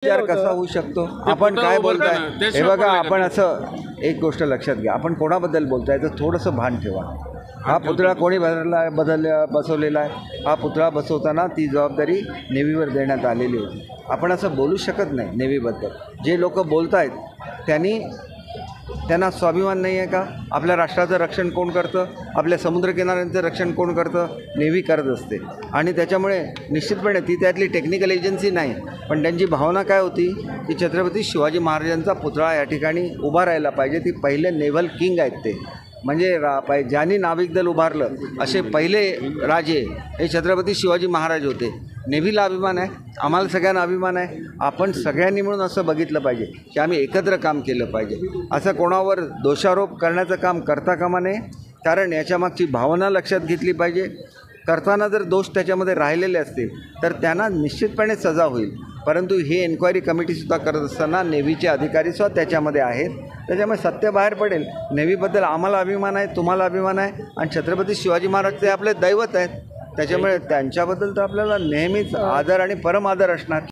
विचार कसा होऊ शकतो? आपण काय बोलताय हे बघा, आपण असं एक गोष्ट लक्षात घ्या, आपण कोणाबद्दल बोलताय तर थोडंसं भान ठेवा. हा पुतळा कोणी बसवलेला आहे? हा पुतळा बसवताना ती जबाबदारी नेव्हीवर देण्यात आलेली होती. आपण असं बोलू शकत नाही नेव्हीबद्दल. जे लोक बोलत आहेत त्यांना स्वाभिमान नाही आहे का? आपल्या राष्ट्राचं रक्षण कोण करतं? आपल्या समुद्रकिनाऱ्यांचं रक्षण कोण करतं? नेव्ही करत असते. आणि त्याच्यामुळे निश्चितपणे ती त्यातली टेक्निकल एजन्सी नाही, पण त्यांची भावना काय होती की छत्रपती शिवाजी महाराजांचा पुतळा या ठिकाणी उभा राहायला पाहिजे. ती पहिले नेव्हल किंग आहेत ते, म्हणजे ज्यांनी नाविक दल उभारलं असे पहिले राजे हे छत्रपती शिवाजी महाराज होते. नेव्हीला अभिमान आहे, आम्हाला सगळ्यांना अभिमान आहे. आपण सगळ्यांनी मिळून असं बघितलं पाहिजे की आम्ही एकत्र काम केलं पाहिजे. असं कोणावर दोषारोप करण्याचं काम करता कामा नये, कारण याच्यामागची भावना लक्षात घेतली पाहिजे. करताना जर दोष त्याच्यामध्ये राहिलेले असतील तर त्यांना निश्चितपणे सजा होईल. परंतु हे एन्क्वायरी कमिटीसुद्धा करत असताना नेव्हीचे अधिकारीसुद्धा त्याच्यामध्ये आहेत. त्याच्यामुळे सत्य बाहेर पडेल. नेव्हीबद्दल आम्हाला अभिमान आहे, तुम्हाला अभिमान आहे, आणि छत्रपती शिवाजी महाराज ते आपले दैवत आहेत. त्याच्यामुळे त्यांच्याबद्दल तर आपल्याला नेहमीच आदर आणि परम आदर असणार.